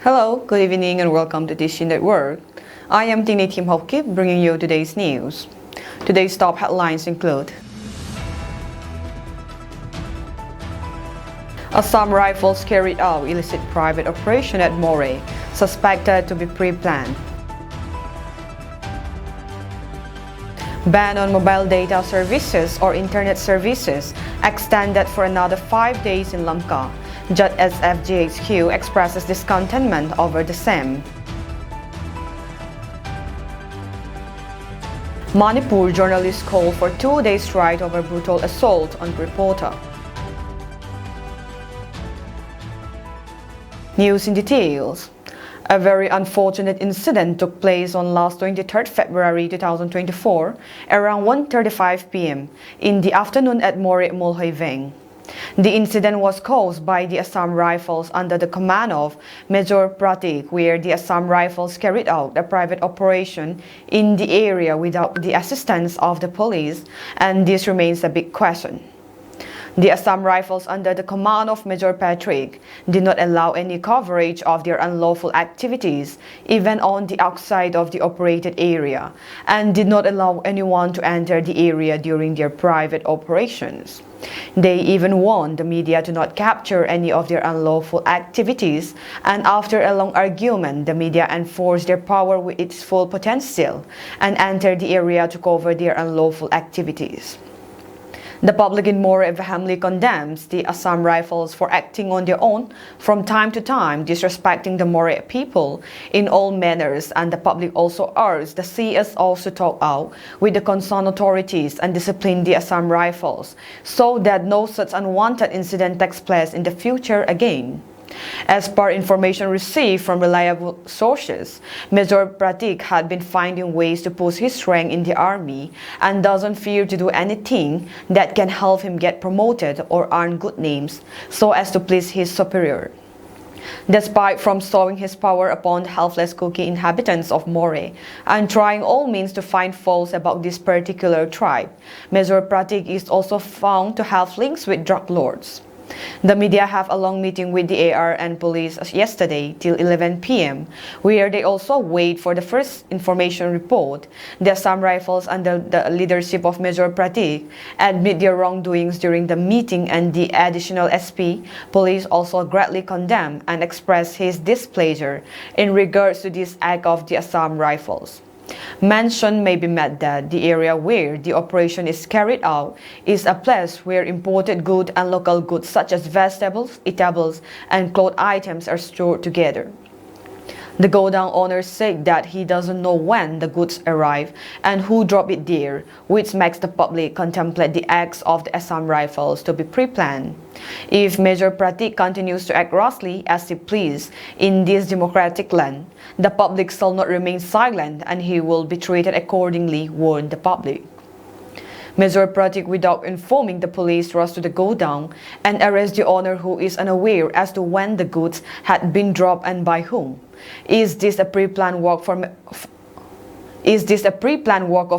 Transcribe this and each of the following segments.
Hello, good evening and welcome to TC Network. I am Tini Tim Hopkip bringing you today's news. Today's top headlines include Assam Rifles carried out illicit private operation at Moreh, suspected to be pre-planned. Ban on mobile data services or internet services extended for another 5 days in Lamka, just as FGHQ expresses discontentment over the same. Manipur journalists call for 2-day strike over brutal assault on reporter. News in details. A very unfortunate incident took place on last 23rd February 2024 around 1:35 p.m. in the afternoon at Moreh Molhoi Veng. The incident was caused by the Assam Rifles under the command of Major Pratik, where the Assam Rifles carried out a private operation in the area without the assistance of the police, and this remains a big question. The Assam Rifles under the command of Major Patrick did not allow any coverage of their unlawful activities, even on the outside of the operated area, and did not allow anyone to enter the area during their private operations. They even warned the media to not capture any of their unlawful activities, and after a long argument, the media enforced their power with its full potential and entered the area to cover their unlawful activities. The public in Moreh vehemently condemns the Assam Rifles for acting on their own from time to time, disrespecting the Moreh people in all manners, and the public also urged the CSOs to talk out with the concerned authorities and discipline the Assam Rifles so that no such unwanted incident takes place in the future again. As per information received from reliable sources, Major Pratik had been finding ways to push his rank in the army and doesn't fear to do anything that can help him get promoted or earn good names so as to please his superior. Despite from sowing his power upon the helpless Kuki inhabitants of Moreh and trying all means to find faults about this particular tribe, Major Pratik is also found to have links with drug lords. The media have a long meeting with the AR and police yesterday till 11 p.m. where they also wait for the first information report. The Assam Rifles under the leadership of Major Pratik admit their wrongdoings during the meeting, and the additional SP police also greatly condemn and express his displeasure in regards to this act of the Assam Rifles. Mention may be made that the area where the operation is carried out is a place where imported goods and local goods such as vegetables, eatables, and cloth items are stored together. The godown owner said that he doesn't know when the goods arrive and who dropped it there, which makes the public contemplate the acts of the Assam Rifles to be pre-planned. If Major Pratik continues to act rashly as he pleases in this democratic land, the public shall not remain silent and he will be treated accordingly, warned the public. Major Pratik, without informing the police, rushed to the godown and arrested the owner, who is unaware as to when the goods had been dropped and by whom. Is this a pre-planned work of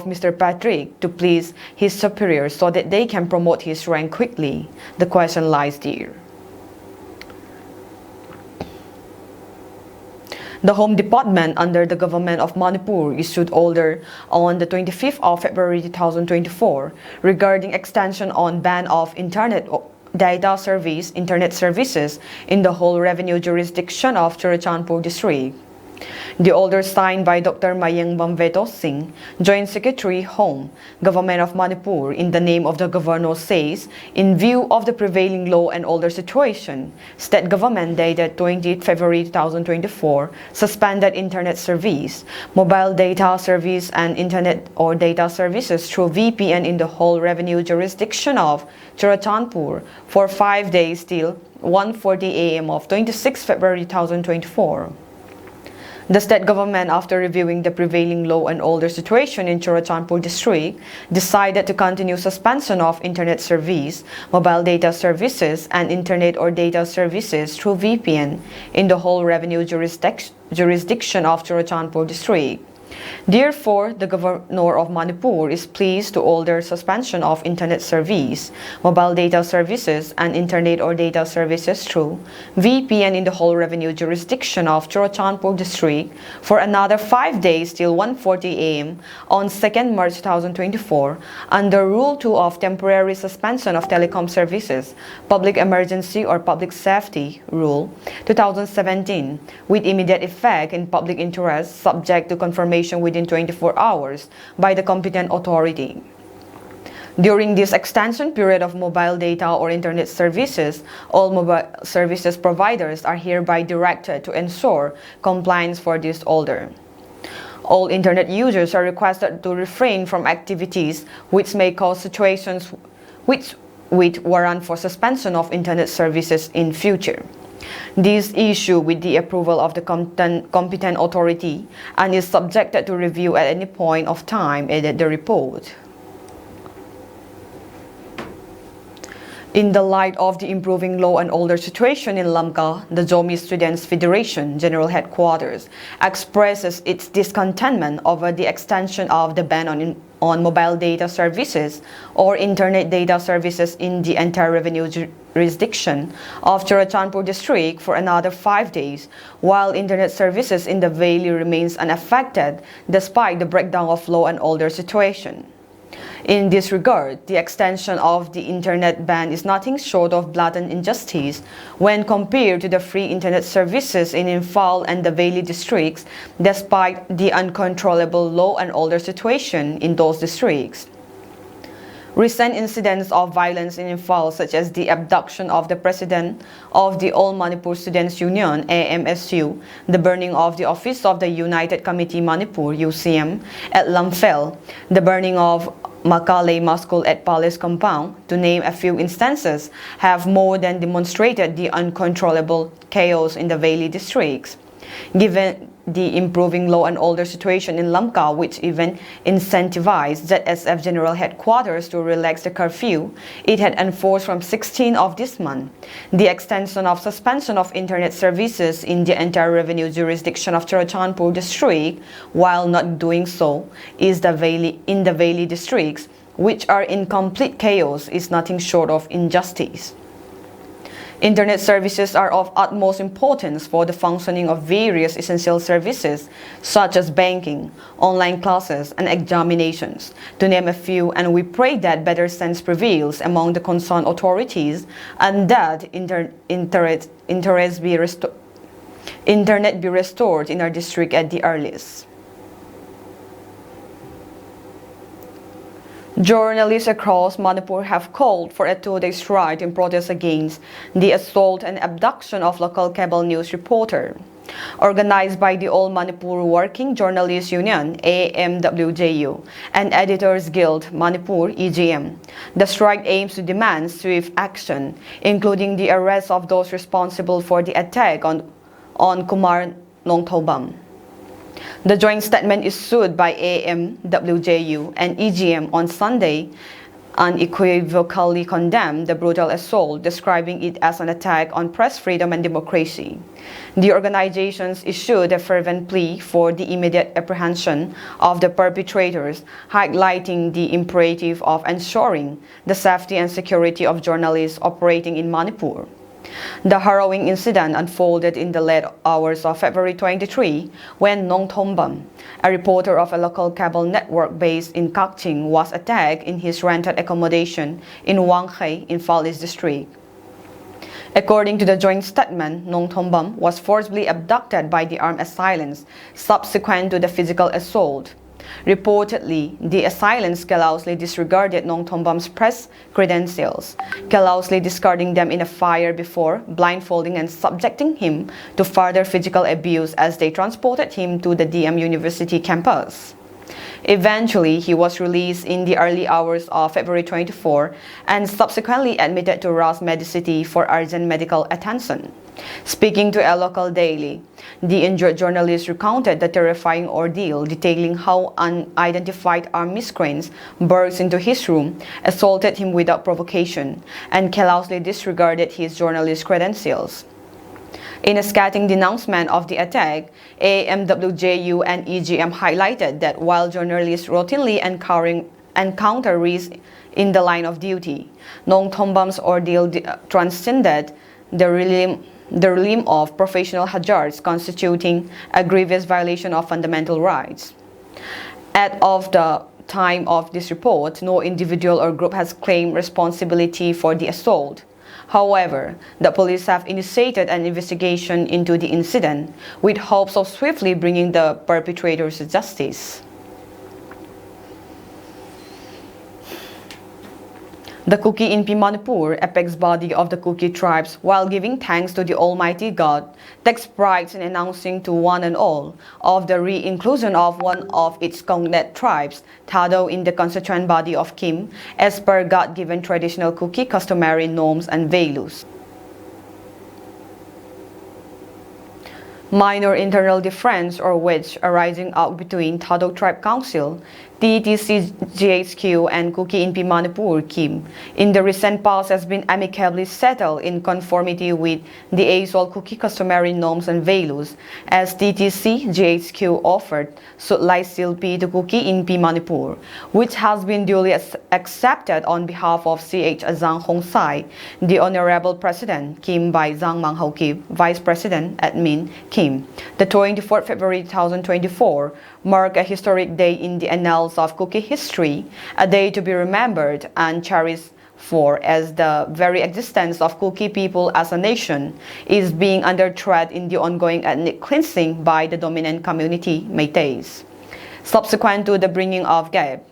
Mr. Patrick to please his superiors so that they can promote his rank quickly? The question lies there. The Home Department under the government of Manipur issued order on the 25th of February 2024 regarding extension on ban of internet services in the whole revenue jurisdiction of Churachandpur district. The order signed by Dr. Mayeng Bamveto Singh, Joint Secretary, Home, Government of Manipur, in the name of the Governor says, in view of the prevailing law and order situation, State Government dated 20th February 2024 suspended internet service, mobile data service and internet or data services through VPN in the whole revenue jurisdiction of Churachandpur for 5 days till 1:40 a.m. of 26 February 2024. The state government, after reviewing the prevailing law and order situation in Churachandpur district, decided to continue suspension of internet service, mobile data services, and internet or data services through VPN in the whole revenue jurisdiction of Churachandpur district. Therefore, the Governor of Manipur is pleased to order suspension of internet service, mobile data services, and internet or data services through VPN in the whole revenue jurisdiction of Churachandpur district for another 5 days till 1:40 a.m. on 2nd March 2024 under Rule 2 of Temporary Suspension of Telecom Services, Public Emergency or Public Safety Rule 2017 with immediate effect in public interest subject to confirmation within 24 hours by the competent authority. During this extension period of mobile data or internet services, all mobile services providers are hereby directed to ensure compliance for this order. All internet users are requested to refrain from activities which may cause situations which warrant for suspension of internet services in future. This issue with the approval of the competent authority and is subjected to review at any point of time added the report. In the light of the improving law and order situation in Lamka, the Zomi Students Federation General Headquarters expresses its discontentment over the extension of the ban on mobile data services or internet data services in the entire revenue jurisdiction of Churachandpur district for another 5 days, while internet services in the valley remains unaffected despite the breakdown of law and order situation. In this regard, the extension of the internet ban is nothing short of blatant injustice when compared to the free internet services in Imphal and the Valley districts, despite the uncontrollable law and order situation in those districts. Recent incidents of violence in Imphal, such as the abduction of the president of the All Manipur Students Union (AMSU), the burning of the office of the United Committee Manipur (UCM) at Lamphel, the burning of Makalay School at Palace Compound, to name a few instances, have more than demonstrated the uncontrollable chaos in the Valley districts. Given the improving law and order situation in Lamka, which even incentivized ZSF General Headquarters to relax the curfew it had enforced from 16 of this month, the extension of suspension of internet services in the entire revenue jurisdiction of Churachandpur district, while not doing so, in the Valley districts, which are in complete chaos, is nothing short of injustice. Internet services are of utmost importance for the functioning of various essential services such as banking, online classes, and examinations, to name a few, and we pray that better sense prevails among the concerned authorities and that internet be restored in our district at the earliest. Journalists across Manipur have called for a 2-day strike in protest against the assault and abduction of local cable news reporter. Organized by the All Manipur Working Journalists Union (AMWJU) and Editors Guild Manipur (EGM), the strike aims to demand swift action, including the arrest of those responsible for the attack on Kumar Nongthobam. The joint statement issued by AMWJU and EGM on Sunday unequivocally condemned the brutal assault, describing it as an attack on press freedom and democracy. The organizations issued a fervent plea for the immediate apprehension of the perpetrators, highlighting the imperative of ensuring the safety and security of journalists operating in Manipur. The harrowing incident unfolded in the late hours of February 23 when Nongthombam, a reporter of a local cable network based in Kakching, was attacked in his rented accommodation in Wangkhay in Imphal district. According to the joint statement, Nongthombam was forcibly abducted by the armed assailants subsequent to the physical assault. Reportedly, the assailants callously disregarded Nongthombam's press credentials, callously discarding them in a fire before blindfolding and subjecting him to further physical abuse as they transported him to the DM University campus. Eventually, he was released in the early hours of February 24 and subsequently admitted to Ras Medicity for urgent medical attention. Speaking to a local daily, the injured journalist recounted the terrifying ordeal, detailing how unidentified armed miscreants burst into his room, assaulted him without provocation, and callously disregarded his journalist credentials. In a scathing denouncement of the attack, AMWJU and EGM highlighted that while journalists routinely encounter risks in the line of duty, Nong Thombam's ordeal transcended the realm of professional hazards constituting a grievous violation of fundamental rights. As of the time of this report, no individual or group has claimed responsibility for the assault. However, the police have initiated an investigation into the incident with hopes of swiftly bringing the perpetrators to justice. The Kuki Inpi Manipur, apex body of the Kuki tribes, while giving thanks to the Almighty God, takes pride in announcing to one and all of the re-inclusion of one of its Cognet tribes, Thado, in the constituent body of Kim, as per God-given traditional Kuki customary norms and values. Minor internal difference or wedge arising out between Thado Tribe Council, TTC-GHQ and Kuki Inpi Manipur Kim in the recent past has been amicably settled in conformity with the ASOL Kuki customary norms and values, as TTC-GHQ offered Sutlai Silpi to Kuki Inpi Manipur, which has been duly accepted on behalf of CH Azang Hongsai, the Honorable President Kim by Zhang Manghao Kip, Vice President Admin Kim. The 24th February 2024 marked a historic day in the annals of Kuki history, a day to be remembered and cherished for as the very existence of Kuki people as a nation is being under threat in the ongoing ethnic cleansing by the dominant community, Meiteis. Subsequent to the bringing of gap,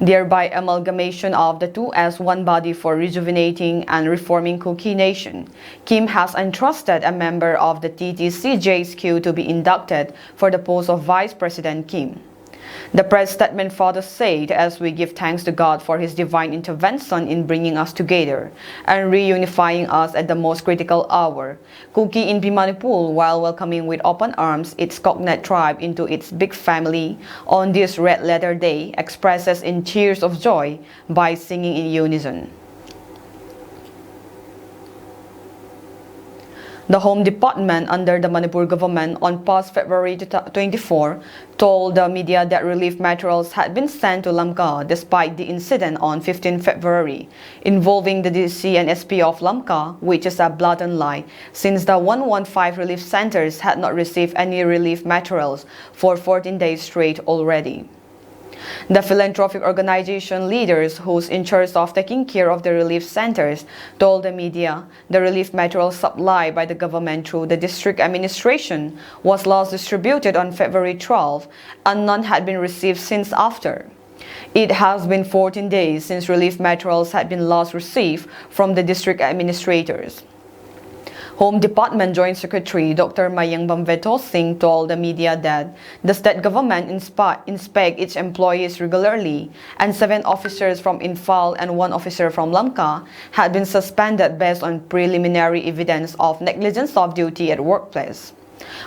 thereby amalgamation of the two as one body for rejuvenating and reforming Kuki nation, Kim has entrusted a member of the TTC-JHQ to be inducted for the post of Vice President Kim. The press statement further said, as we give thanks to God for His divine intervention in bringing us together and reunifying us at the most critical hour, Kuki Inpi Manipur, while welcoming with open arms its Cognet tribe into its big family on this red letter day, expresses in tears of joy by singing in unison. The Home Department under the Manipur government on past February 24 told the media that relief materials had been sent to Lamka despite the incident on 15 February involving the DC and SP of Lamka, which is a blatant lie since the 115 relief centers had not received any relief materials for 14 days straight already. The philanthropic organization leaders who's in charge of taking care of the relief centers told the media the relief material supplied by the government through the district administration was last distributed on February 12 and none had been received since after. It has been 14 days since relief materials had been last received from the district administrators. Home Department Joint Secretary Dr. Mayang Bamveto Singh told the media that the state government inspect its employees regularly and 7 officers from Infal and 1 officer from Lamka had been suspended based on preliminary evidence of negligence of duty at workplace.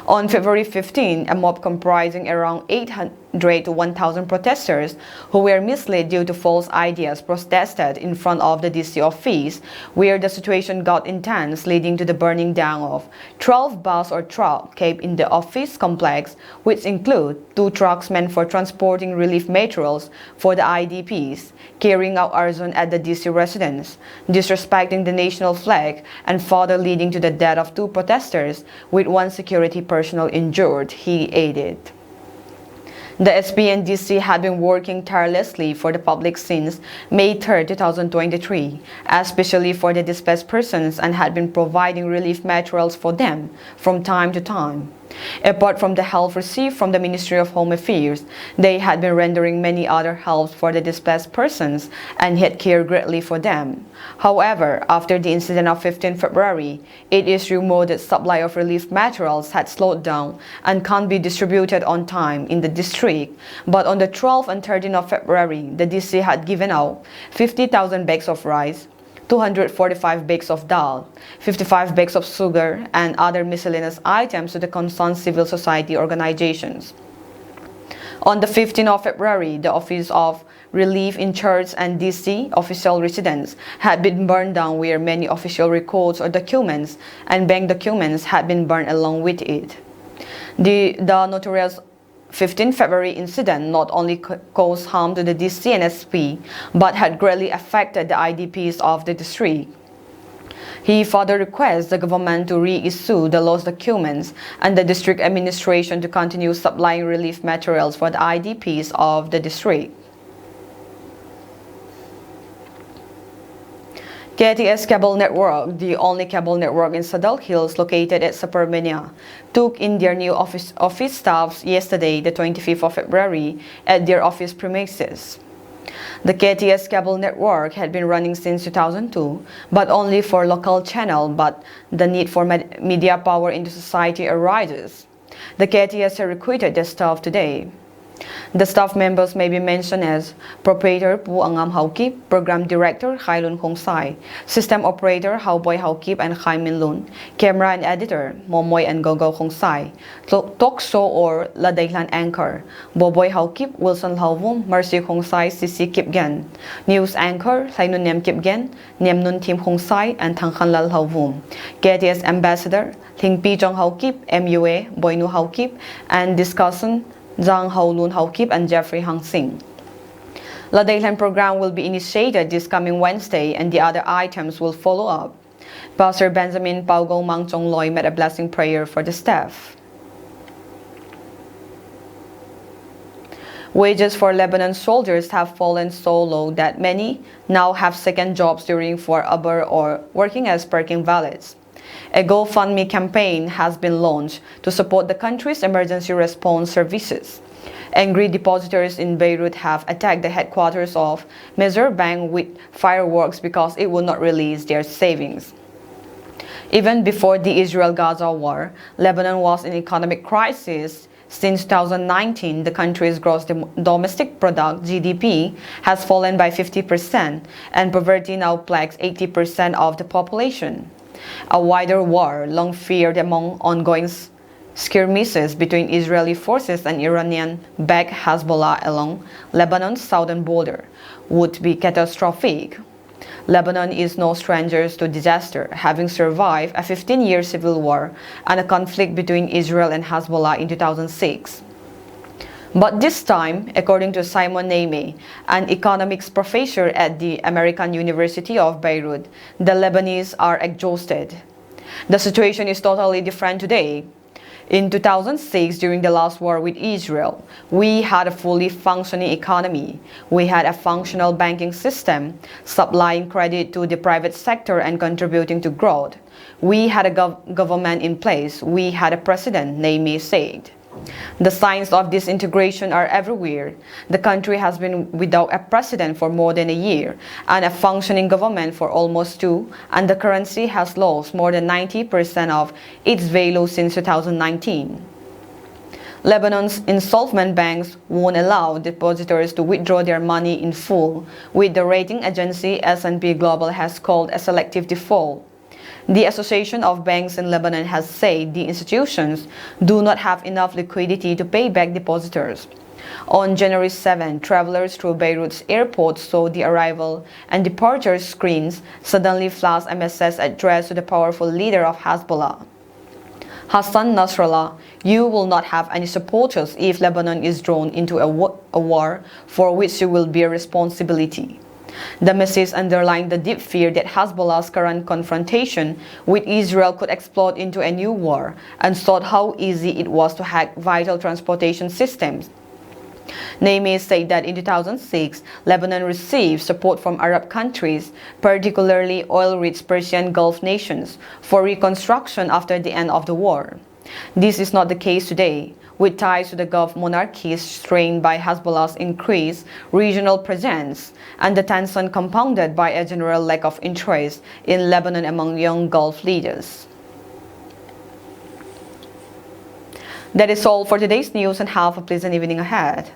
On February 15, a mob comprising around 800 to 1,000 protesters who were misled due to false ideas protested in front of the DC office, where the situation got intense, leading to the burning down of 12 bus or truck kept in the office complex, which include 2 trucks meant for transporting relief materials for the IDPs, carrying out arson at the DC residence, disrespecting the national flag, and further leading to the death of 2 protesters, with 1 security personnel injured, he added. The SP and DC had been working tirelessly for the public since May 3, 2023, especially for the displaced persons, and had been providing relief materials for them from time to time. Apart from the help received from the Ministry of Home Affairs, they had been rendering many other helps for the displaced persons and had cared greatly for them. However, after the incident of 15 February, it is rumored that supply of relief materials had slowed down and can't be distributed on time in the district. But on the 12th and 13th of February, the DC had given out 50,000 bags of rice, 245 bags of dal, 55 bags of sugar, and other miscellaneous items to the concerned civil society organizations. On the 15th of February, the Office of Relief in Church and DC official residence had been burned down, where many official records or documents and bank documents had been burned along with it. The notorious 15 February incident not only caused harm to the DC and SP, but had greatly affected the IDPs of the district. He further requests the government to reissue the lost documents and the district administration to continue supplying relief materials for the IDPs of the district. KTS Cable Network, the only cable network in Saddle Hills located at Supermania, took in their new office staffs yesterday, the 25th of February, at their office premises. The KTS Cable Network had been running since 2002, but only for local channel, but the need for media power into society arises. The KTS recruited their staff today. The staff members may be mentioned as Proprietor Pu Angam Haukip, Program Director Khailun Khongsai, System Operator Hauboy Haukip and Khai Min Lun, Camera and Editor Momoy and Gogo Khongsai, Talk Show or Ladailan Anchor Boboy Haukip, Wilson Lauvum, Mercy Khongsai, Sisi Kipgen, News Anchor Thainun Nem Kipgen, Nem Nun Tim Khongsai and Thangkhan Lal Hauvum, KTS Ambassador Thing Pi Jong Haukip, MUA Boynu Haukip, and Discussion Zhang Haolun Haukip and Jeffrey Hang Sing. The Dayland program will be initiated this coming Wednesday, and the other items will follow up. Pastor Benjamin Paugo Mang Chong Loy made a blessing prayer for the staff. Wages for Lebanon soldiers have fallen so low that many now have second jobs during for Uber or working as parking valets. A GoFundMe campaign has been launched to support the country's emergency response services. Angry depositors in Beirut have attacked the headquarters of Mezzer Bank with fireworks because it would not release their savings. Even before the Israel-Gaza war, Lebanon was in economic crisis. Since 2019, the country's gross domestic product, GDP, has fallen by 50%, and poverty now plagues 80% of the population. A wider war, long feared among ongoing skirmishes between Israeli forces and Iranian-backed Hezbollah along Lebanon's southern border, would be catastrophic. Lebanon is no stranger to disaster, having survived a 15-year civil war and a conflict between Israel and Hezbollah in 2006. But this time, according to Simon Naimi, an economics professor at the American University of Beirut, the Lebanese are exhausted. The situation is totally different today. In 2006, during the last war with Israel, we had a fully functioning economy. We had a functional banking system, supplying credit to the private sector and contributing to growth. We had a government in place. We had a president, Naimi said. The signs of disintegration are everywhere. The country has been without a president for more than a year and a functioning government for almost 2, and the currency has lost more than 90% of its value since 2019. Lebanon's insolvent banks won't allow depositors to withdraw their money in full, which the rating agency S&P Global has called a selective default. The Association of Banks in Lebanon has said the institutions do not have enough liquidity to pay back depositors. On January 7, travelers through Beirut's airport saw the arrival and departure screens suddenly flash a message addressed to the powerful leader of Hezbollah, Hassan Nasrallah. You will not have any supporters if Lebanon is drawn into a war for which you will bear responsibility. The message underlined the deep fear that Hezbollah's current confrontation with Israel could explode into a new war, and showed how easy it was to hack vital transportation systems. Naimi said that in 2006, Lebanon received support from Arab countries, particularly oil-rich Persian Gulf nations, for reconstruction after the end of the war. This is not the case today, with ties to the Gulf monarchies strained by Hezbollah's increased regional presence and the tension compounded by a general lack of interest in Lebanon among young Gulf leaders. That is all for today's news, and have a pleasant evening ahead.